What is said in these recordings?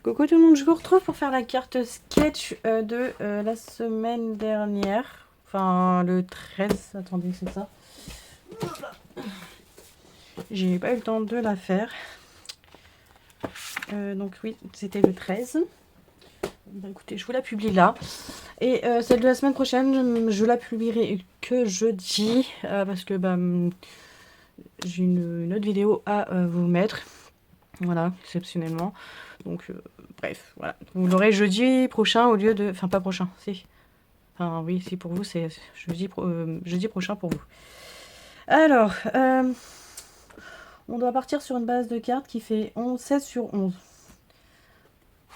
Coucou tout le monde, je vous retrouve pour faire la carte sketch de la semaine dernière. Enfin, le 13, attendez, c'est ça. J'ai pas eu le temps de la faire. Donc oui, c'était le 13. Bah, écoutez, je vous la publie là. Et celle de la semaine prochaine, je la publierai que jeudi. Parce que j'ai une autre vidéo à vous mettre. Voilà, exceptionnellement. Donc, bref, voilà. Vous l'aurez jeudi prochain au lieu de... Enfin, pas prochain, si. Enfin, oui, si pour vous, c'est jeudi prochain pour vous. Alors, on doit partir sur une base de cartes qui fait 16 sur 11.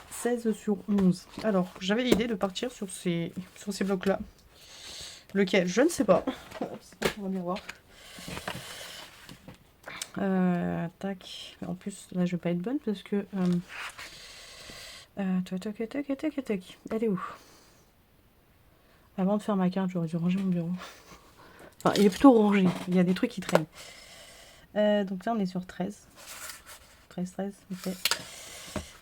16 sur 11. Alors, j'avais l'idée de partir sur ces blocs-là. Lequel? Je ne sais pas. On va bien voir. Tac. En plus, là, je vais pas être bonne parce que... tac. Elle est où? Avant de faire ma carte, j'aurais dû ranger mon bureau. Enfin, il est plutôt rangé. Il y a des trucs qui traînent. Donc là, on est sur 13. 13, ok.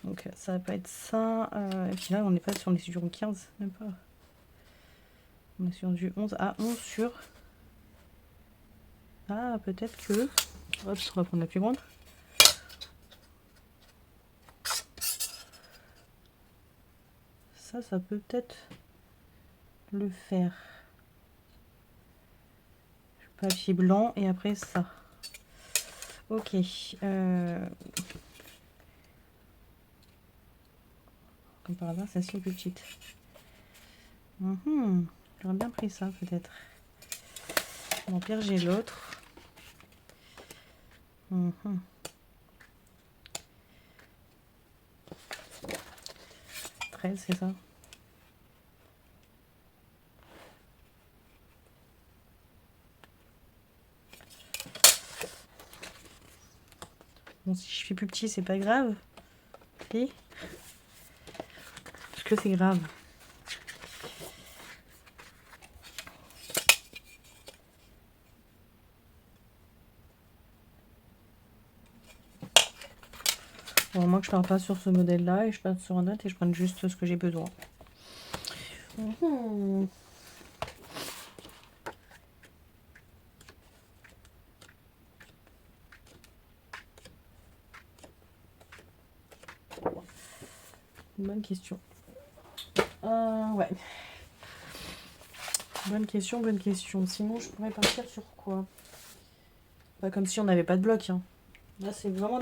Donc ça va pas être ça. Et puis là, on n'est pas sur, on est sur 15, même pas. On est sur du 11 à 11 sur... Ah, peut-être que... Hop, on va prendre la plus grande. Ça peut peut-être le faire. Papier blanc et après ça. Ok. Comme par hasard, celle-ci est plus petite. J'aurais bien pris ça peut-être. Bon, pire, j'ai l'autre. 13, c'est ça. Bon, si je fais plus petit, c'est pas grave. Si. Parce que c'est grave. Bon, moi que je pars pas sur ce modèle-là et je passe sur un autre et je prends juste ce que j'ai besoin. Bonne question. Ouais. Bonne question. Sinon, je pourrais partir sur quoi? Pas comme si on n'avait pas de bloc. Hein. Là, c'est vraiment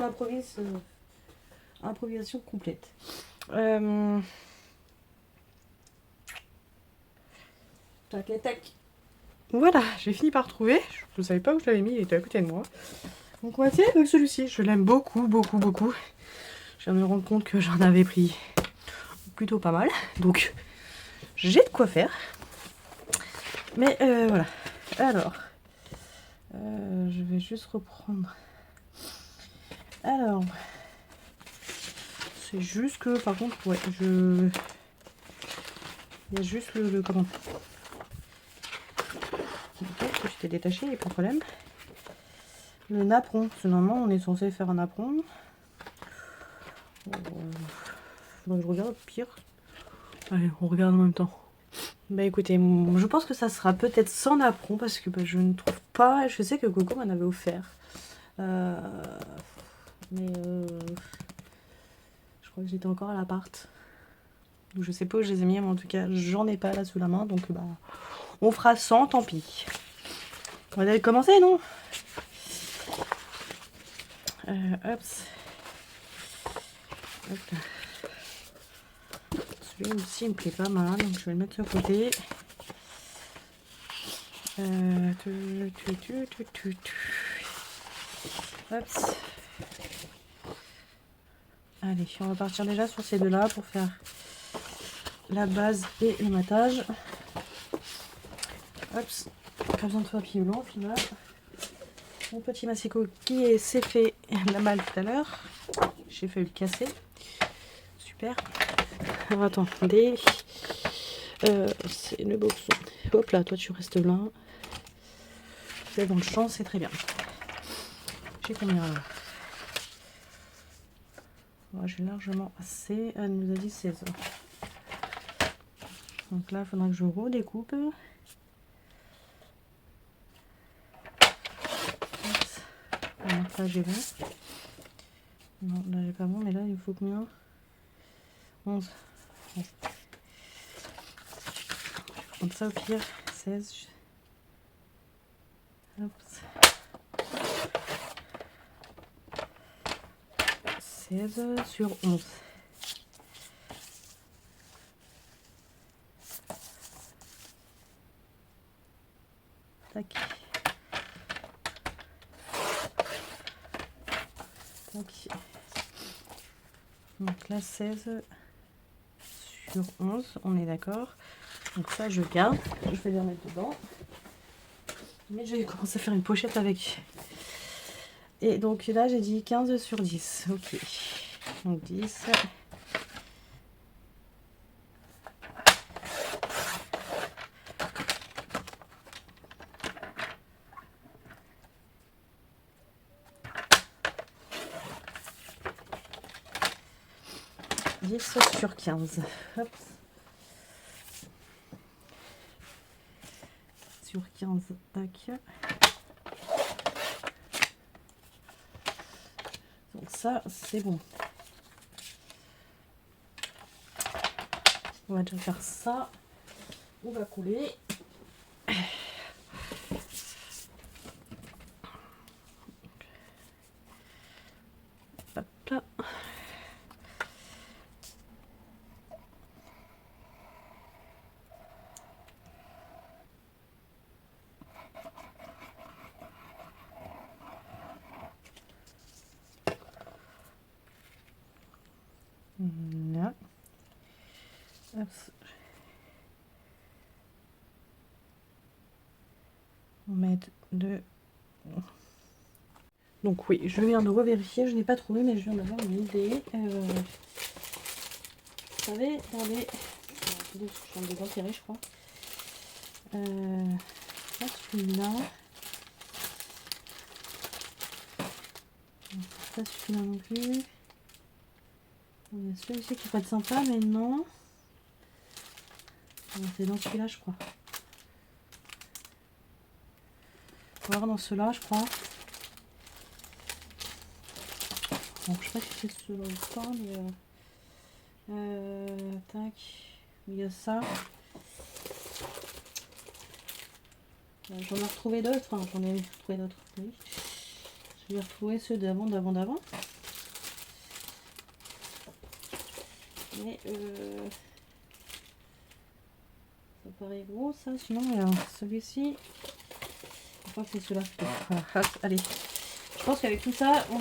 improvisation complète. Tac. Voilà, j'ai fini par trouver. Je ne savais pas où je l'avais mis, il était à côté de moi. Donc on va tirer avec celui-ci. Je l'aime beaucoup. Je viens de me rendre compte que j'en avais pris plutôt pas mal. Donc j'ai de quoi faire. Mais voilà. Alors, je vais juste reprendre. Alors, c'est juste que par contre, ouais, il y a juste le comment. Ok, je t'ai détaché, il n'y a pas de problème. Le napperon, parce que normalement on est censé faire un napperon. Donc je regarde pire. Allez, on regarde en même temps. Bah écoutez, je pense que ça sera peut-être sans napperon parce que je ne trouve pas. Je sais que Coco m'en avait offert. Mais je crois que j'étais encore à l'appart. Je sais pas où je les ai mis, mais en tout cas, j'en ai pas là sous la main. Donc on fera sans, tant pis. On va commencer, non? Hop. Celui-là aussi il me plaît pas mal, donc je vais le mettre de côté. Hop. Allez, on va partir déjà sur ces deux-là pour faire la base et le matage. Hop. Pas besoin de papier blanc, au final. Mon petit Masiko qui s'est fait la malle tout à l'heure. J'ai failli le casser. Super. Alors attendez. C'est le boxon. Hop là, toi tu restes là. Tu es dans le champ, c'est très bien. J'ai combien là? Ouais, j'ai largement assez. Elle nous a dit 16. Donc là, il faudra que je redécoupe. Le marquage est bon. Non, là, j'ai pas bon, mais là, il faut combien? 11. Bon. Je vais prendre ça au pire. 16. Hop. 16 sur 11. Tac. Tac. Donc là, 16 sur 11, on est d'accord. Donc ça, je garde. Je vais les remettre dedans. Mais je vais commencer à faire une pochette avec. Et donc là, j'ai dit 15 sur 10. Ok. Donc 10. 10 sur 15. Hop. Sur 15. Tac. Donc ça, c'est bon. On va déjà faire ça. On va couler. Hop là. Là. Hop. On met deux. Donc oui, je viens de revérifier, je n'ai pas trouvé, mais je viens d'avoir une idée. Vous savez, dans les... Attendez, je suis en désenterré, je crois. Pas celui-là. Pas celui-là non plus. Il y a celui-ci qui peut être sympa, mais non. C'est dans celui-là, je crois. On va voir dans ceux-là, je crois. Donc, je sais pas si c'est celui-là ou pas, mais... tac. Il y a ça. J'en ai retrouvé d'autres. Enfin, j'en ai trouvé d'autres. Oui. Je vais retrouver ceux d'avant. Mais ça paraît gros, ça. Sinon, celui-ci... Je crois que c'est celui-là. Voilà. Hop, allez. Je pense qu'avec tout ça, on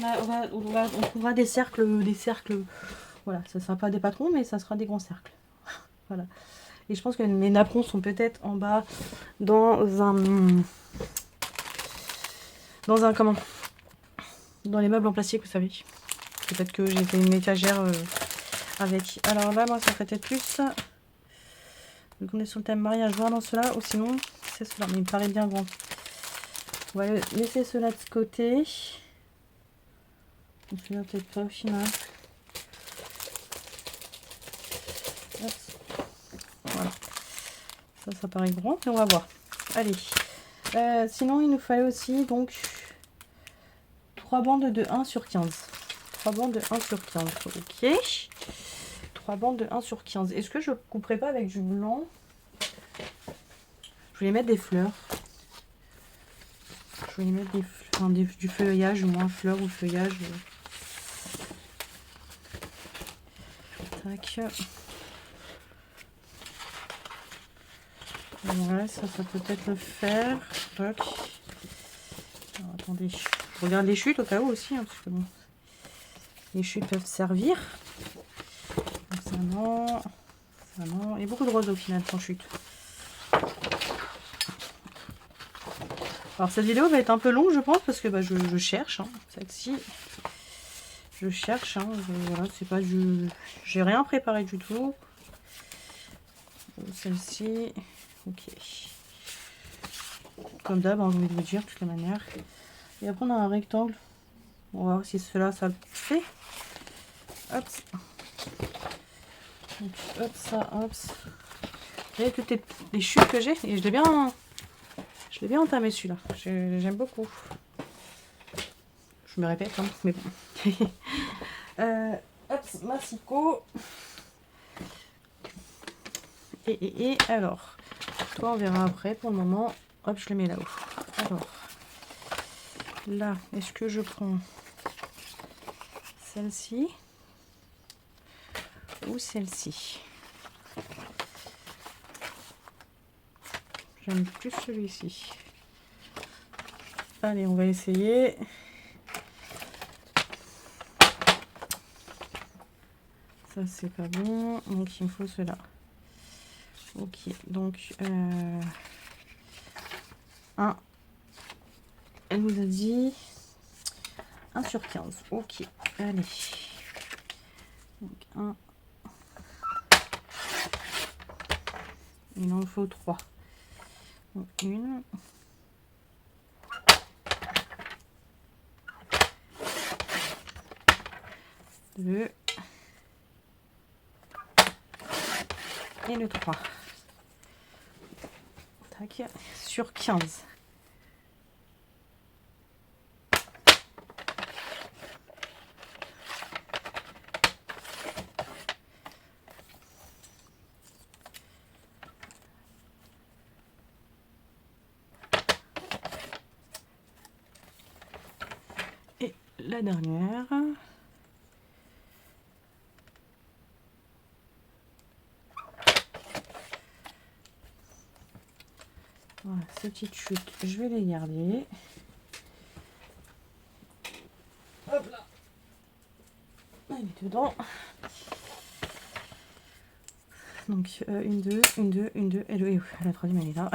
trouvera des cercles. Voilà, ça sera pas des patrons, mais ça sera des grands cercles. Voilà. Et je pense que mes napperons sont peut-être en bas dans un comment, dans les meubles en plastique, vous savez. Peut-être que j'ai fait une étagère avec. Alors là, moi, ça serait peut-être plus. Vu qu'on est sur le thème mariage, voir dans cela, ou sinon, c'est cela. Mais il me paraît bien grand. On va laisser cela de côté. Celui-là, peut-être pas au final. Hop. Voilà. Ça paraît grand, mais on va voir. Allez. Sinon, il nous fallait aussi, donc, 3 bandes de 1 sur 15. 3 bandes de 1 sur 15. Ok. 3 bandes de 1 sur 15. Est-ce que je couperai pas avec du blanc? Je voulais mettre des fleurs. Je voulais mettre du feuillage, ou moins fleurs ou feuillage. Tac. Ouais, ça peut peut-être le faire. Tac. Alors, attendez. Je regarde les chutes au cas où aussi, hein, parce que bon, les chutes peuvent servir. Donc ça non. Ça non. Il y a beaucoup de roses au final sans chute. Alors cette vidéo va être un peu longue, je pense, parce que bah, je cherche. Hein, celle-ci. Je cherche. Hein, voilà, c'est pas du. J'ai rien préparé du tout. Celle-ci. Ok. Comme d'hab, hein, j'ai envie de vous dire, de toutes les manières. Et après, on a un rectangle. On va voir si cela, ça le fait. Hop. Donc, hop, ça, hop. Vous voyez toutes les chutes que j'ai et je l'ai bien entamé celui-là. J'aime beaucoup. Je me répète, hein, mais bon. Hop, massicot. Et alors, toi on verra après. Pour le moment, hop, je le mets là-haut. Alors, là, est-ce que je prends celle-ci ou celle-ci? J'aime plus celui-ci. Allez, on va essayer. Ça, c'est pas bon. Donc, il me faut cela. Ok, donc... elle nous a dit 1 sur 15. Ok, allez. Donc, 1. Il en faut 3. Donc, 1. 2. Et le 3. Tac, sur 15. Et la dernière. Voilà, ces petites chutes, je vais les garder. Hop là. Elle est dedans. Donc, une, deux, une, deux, une, deux, et deux. La troisième, elle est là.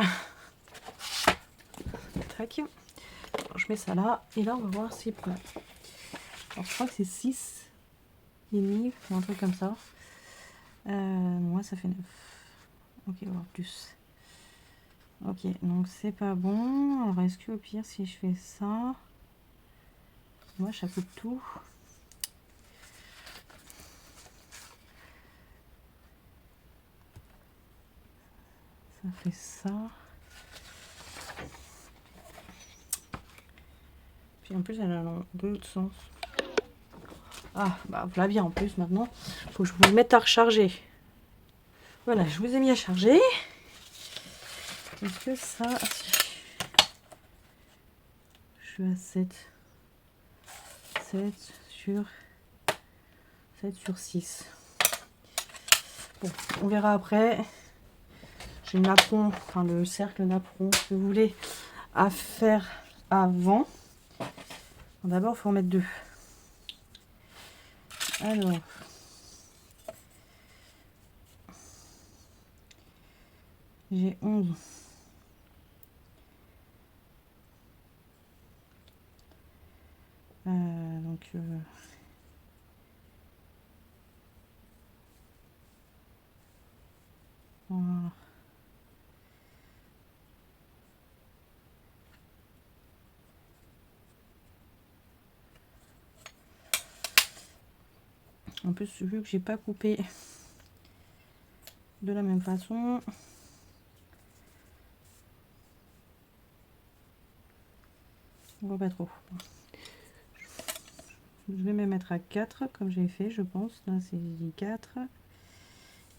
Tac. Je mets ça là. Et là, on va voir si... Alors, je crois que c'est 6 et demi, ou un truc comme ça. Moi, ça fait 9. Ok, on va voir plus. Ok, donc c'est pas bon. Alors, est-ce que au pire, si je fais ça... Moi, ça coupe tout. Ça fait ça. Puis en plus, elle a dans l'autre sens. Ah, bah voilà bien en plus maintenant. Faut que je me mette à recharger. Voilà, je vous ai mis à charger. Est-ce que ça... Je suis à 7. 7 sur 6. Bon, on verra après. J'ai le napperon, enfin le cercle napperon, si vous voulez, à faire avant. D'abord, il faut en mettre 2. Alors, j'ai 11. Donc, voilà. En plus, vu que j'ai pas coupé de la même façon, on voit pas trop. Je vais me mettre à 4 comme j'ai fait, je pense. Là, c'est 4.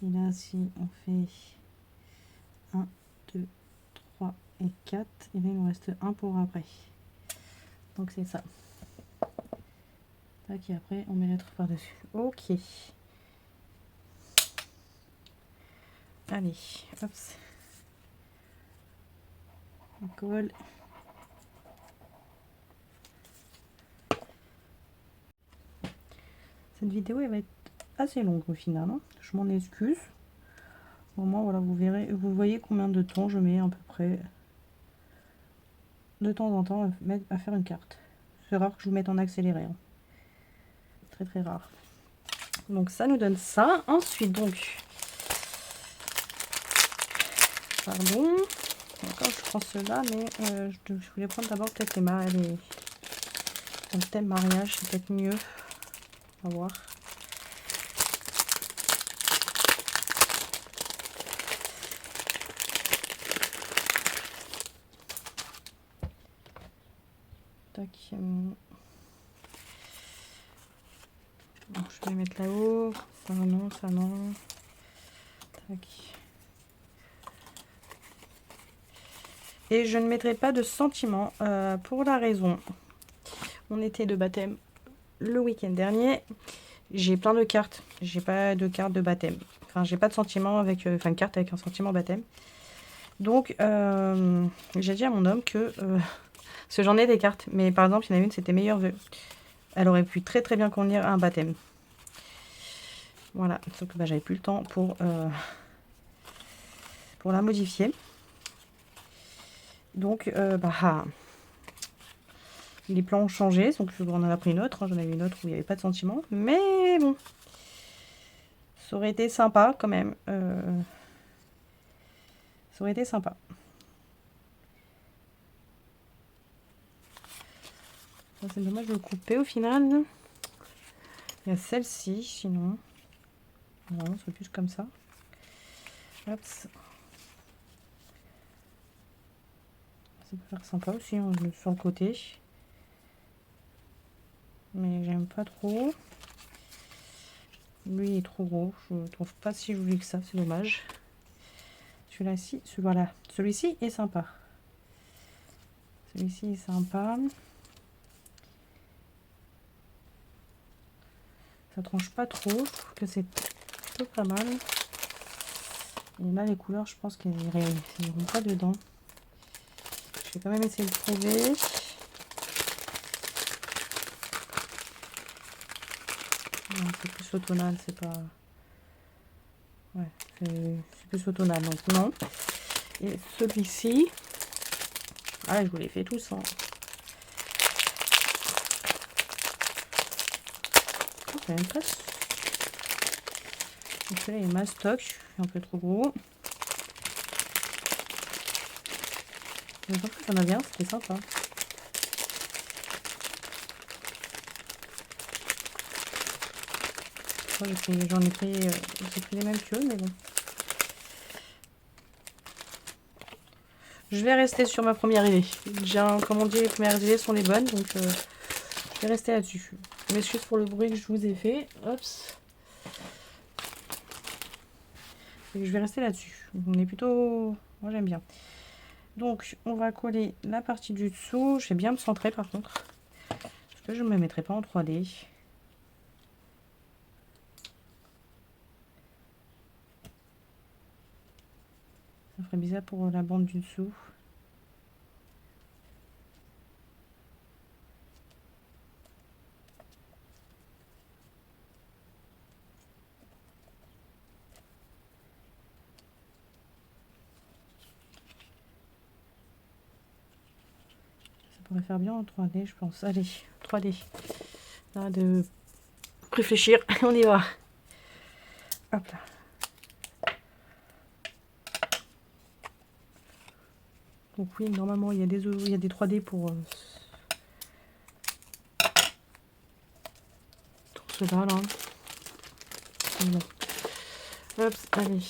Et là, si on fait 1, 2, 3 et 4, et là, il nous reste 1 pour après. Donc, c'est ça. Tac, et après, on met l'autre par-dessus. Ok. Allez, hop. On colle. Cette vidéo, elle va être assez longue au final, hein. Je m'en excuse. Au moins, voilà, vous verrez, vous voyez combien de temps je mets à peu près de temps en temps à faire une carte. C'est rare que je vous mette en accéléré, hein. Très très rare. Donc ça nous donne ça. Ensuite, donc, pardon, encore je prends ceux-là, mais je voulais prendre d'abord peut-être le thème mariage, c'est peut-être mieux. On va voir. Tac. Donc, je vais mettre là-haut. Ça non, ça non. Tac. Et je ne mettrai pas de sentiments pour la raison. On était de baptême le week-end dernier. J'ai plein de cartes. J'ai pas de carte de baptême. Enfin, j'ai pas de sentiment avec... Enfin, une carte avec un sentiment baptême. Donc, j'ai dit à mon homme que... parce que j'en ai des cartes. Mais par exemple, il y en a une, c'était meilleur vœu. Elle aurait pu très très bien convenir à un baptême. Voilà. Sauf que bah, j'avais plus le temps pour la modifier. Donc, les plans ont changé. Donc, on en a pris une autre. J'en avais une autre où il n'y avait pas de sentiment. Mais bon... Ça aurait été sympa quand même. Ça aurait été sympa. C'est dommage de le couper au final. Il y a celle-ci, sinon. Non, c'est plus comme ça. Hop. Ça peut faire sympa aussi hein, sur le côté. Mais j'aime pas trop. Lui il est trop gros. Je trouve pas si joli que ça, c'est dommage. Celui-là-ci, voilà. Celui-ci est sympa. Celui-ci est sympa. Ça tranche pas trop. Je trouve que c'est plutôt pas mal. Et là, les couleurs, je pense qu'elles n'iront pas dedans. Je vais quand même essayer de trouver. C'est plus automnal, c'est pas... Ouais, c'est plus automnal, donc non. Et celui-ci... Ah, je vous les fais tous, hein. Oh, c'est même presque. Donc celui-là, il est mastoc, un peu trop gros. Mais je pense que ça en a bien, c'était sympa. J'en ai pris les mêmes que eux, mais bon. Je vais rester sur ma première idée. Comme on dit, les premières idées sont les bonnes, donc je vais rester là-dessus. Je m'excuse pour le bruit que je vous ai fait. Hops. Et je vais rester là-dessus. On est plutôt... Moi, j'aime bien. Donc, on va coller la partie du dessous. Je vais bien me centrer, par contre. Parce que je ne me mettrai pas en 3D. Ça ferait bizarre pour la bande du dessous. Ça pourrait faire bien en 3D, je pense. Allez, 3D. Là, de réfléchir. On y va. Hop là. Donc oui, normalement, il y a des 3D pour cela, là. Bon. Hop, allez.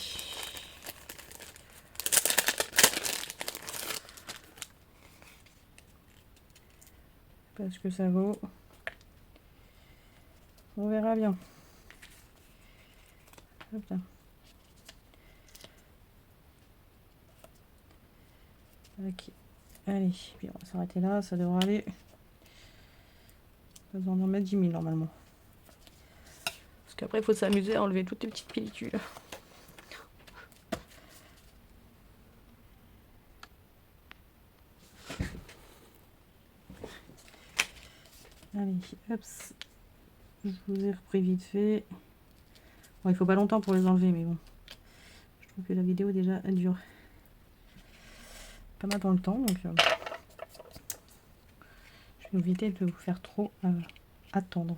Parce que ça vaut. On verra bien. Hop là. Ok. Allez, puis on va s'arrêter là, ça devrait aller. Pas besoin d'en mettre 10 000 normalement. Parce qu'après, il faut s'amuser à enlever toutes les petites pellicules. Allez, hop. Je vous ai repris vite fait. Bon, il faut pas longtemps pour les enlever, mais bon. Je trouve que la vidéo déjà elle dure pas mal dans le temps, donc je vais éviter de vous faire trop attendre.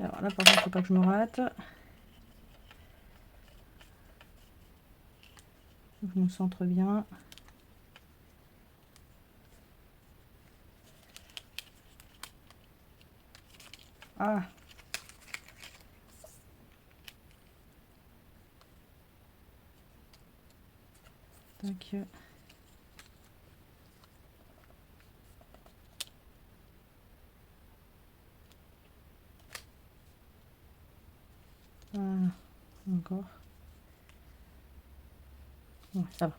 Alors là, par contre, il faut pas que je me rate. Je me centre bien. Ah! Tac. Encore. Ouais, ça va.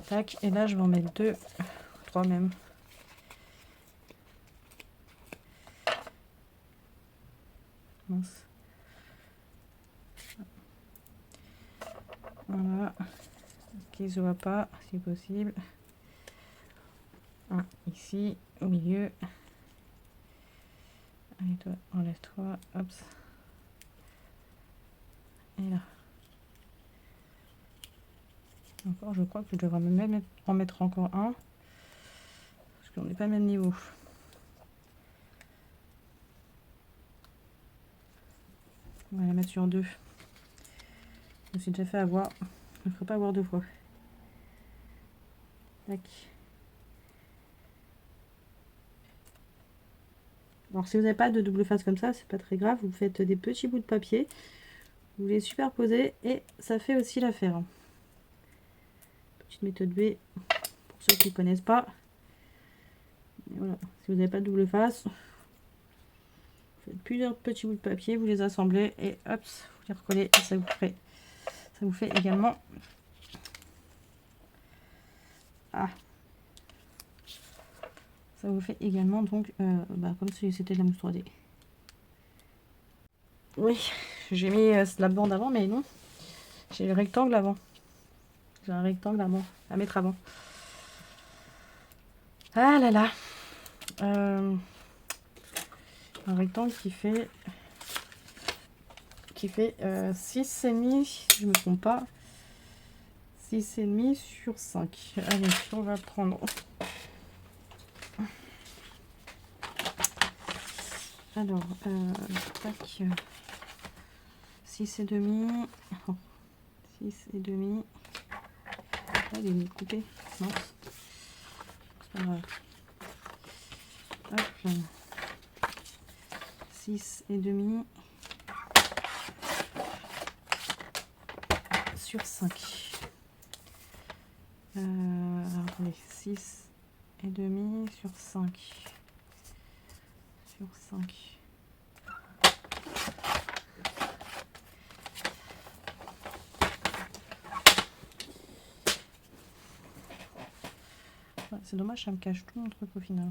Tac, et là je vais en mettre 2, 3 même. Mince. Voilà. Qui se voit pas, si possible. Un ici, au milieu. Allez, toi, enlève-toi. Hop. Et là. Encore, je crois que je devrais même en mettre encore un. Parce qu'on n'est pas au même niveau. On va la mettre sur 2. Je me suis déjà fait avoir. Je ne ferai pas avoir 2 fois. Tac. Alors si vous n'avez pas de double face comme ça, c'est pas très grave. Vous faites des petits bouts de papier. Vous les superposez et ça fait aussi l'affaire. Petite méthode B pour ceux qui ne connaissent pas. Et voilà. Si vous n'avez pas de double face, vous faites plusieurs petits bouts de papier, vous les assemblez et hop, vous les recollez et ça vous fait également. Ah. Ça vous fait également donc comme si c'était de la mousse 3D. Oui, j'ai mis la bande avant, mais non. J'ai le rectangle avant. J'ai un rectangle à mettre avant. Ah là là. Un rectangle qui fait 6,5, si je me trompe pas. 6,5 sur 5. Allez, on va prendre. Alors, tac. 6,5. 6,5. Ah, il est coupé. Non. C'est pas grave. Hop. 6,5 sur 5. Attendez, 6,5 sur 5. Sur 5. Ouais, c'est dommage, ça me cache tout mon truc au final.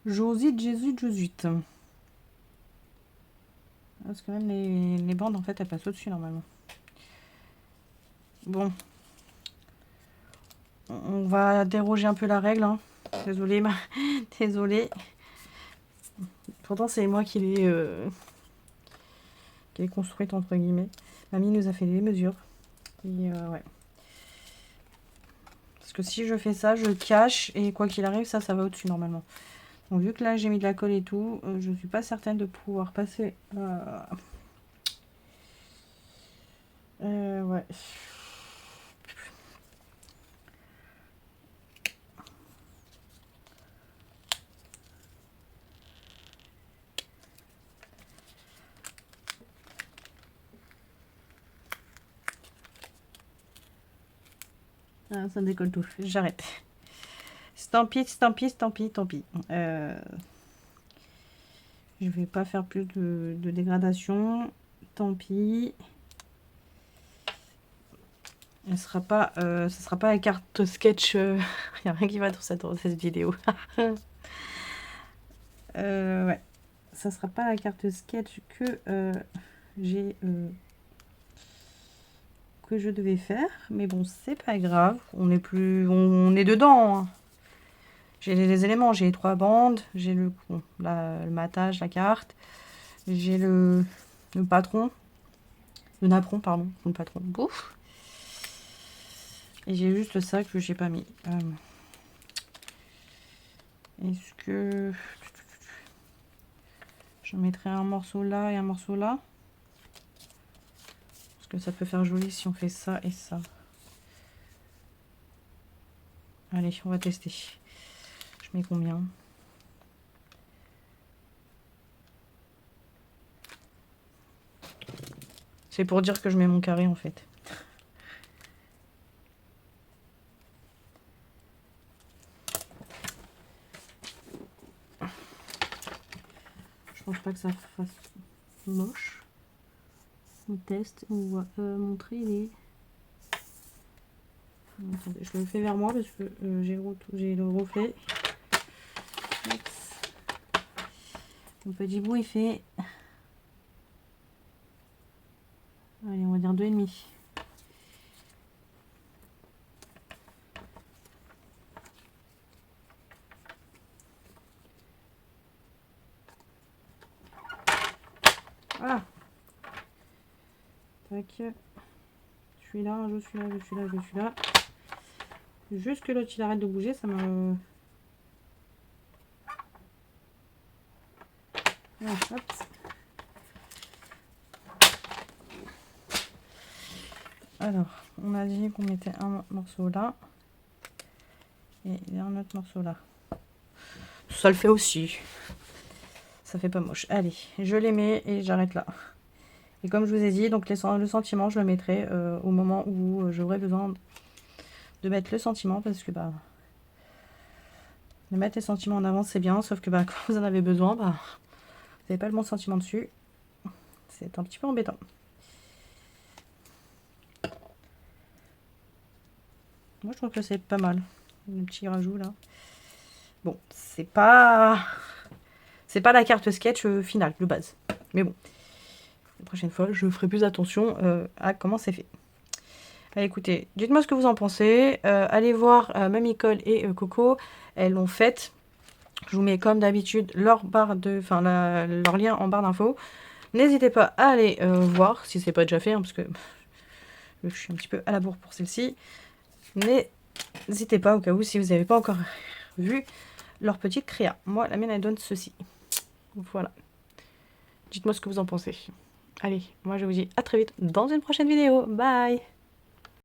Josite, Jésus, Josuite. Parce que même les bandes, en fait, elles passent au-dessus, normalement. Bon. On va déroger un peu la règle. Hein. Désolée, désolée. Pourtant, c'est moi qui l'ai construite, entre guillemets. Mamie nous a fait les mesures. Et ouais. Parce que si je fais ça, je cache. Et quoi qu'il arrive, ça va au-dessus, normalement. Donc, vu que là, j'ai mis de la colle et tout, je ne suis pas certaine de pouvoir passer... ouais. Ah, ça décolle tout. J'arrête. Tant pis. Je vais pas faire plus de dégradation. Tant pis. Ce sera pas la carte sketch. Il n'y a rien qui va dans cette vidéo. Ouais. Ça sera pas la carte sketch que que je devais faire. Mais bon, c'est pas grave. On est dedans. Hein. J'ai les éléments. J'ai les 3 bandes. J'ai le matage, la carte. J'ai le patron. Le napperon, pardon. Le patron. Bouf. Et j'ai juste ça que j'ai pas mis. Est-ce que je mettrai un morceau là et un morceau là? Parce que ça peut faire joli si on fait ça et ça. Allez, on va tester. Je mets combien? C'est pour dire que je mets mon carré en fait. Je pense pas que ça fasse moche. On teste, on va montrer les... Attendez, je le fais vers moi parce que j'ai le reflet. Mon petit bout il fait... Allez, on va dire 2,5. Voilà. Tac. Je suis là, je suis là, je suis là, je suis là. Juste que l'autre il arrête de bouger, ça me... Voilà, hop. Alors, on a dit qu'on mettait un morceau là. Et il y a un autre morceau là. Ça le fait aussi. Ça fait pas moche. Allez, je les mets et j'arrête là. Et comme je vous ai dit, donc le sentiment, je le mettrai au moment où j'aurai besoin de mettre le sentiment. Parce que bah, de mettre les sentiments en avant, c'est bien. Sauf que bah, quand vous en avez besoin, bah, vous n'avez pas le bon sentiment dessus. C'est un petit peu embêtant. Moi, je trouve que c'est pas mal. Le petit rajout là. Bon, c'est pas la carte sketch finale de base. Mais bon, la prochaine fois, je ferai plus attention à comment c'est fait. Allez, écoutez, dites-moi ce que vous en pensez. Allez voir Mamie Cole et Coco. Elles l'ont faite. Je vous mets comme d'habitude leur leur lien en barre d'infos. N'hésitez pas à aller voir si c'est pas déjà fait, hein, parce que je suis un petit peu à la bourre pour celle-ci. N'hésitez pas au cas où si vous n'avez pas encore vu leur petite créa. Moi, la mienne, elle donne ceci. Voilà. Dites-moi ce que vous en pensez. Allez, moi je vous dis à très vite dans une prochaine vidéo. Bye!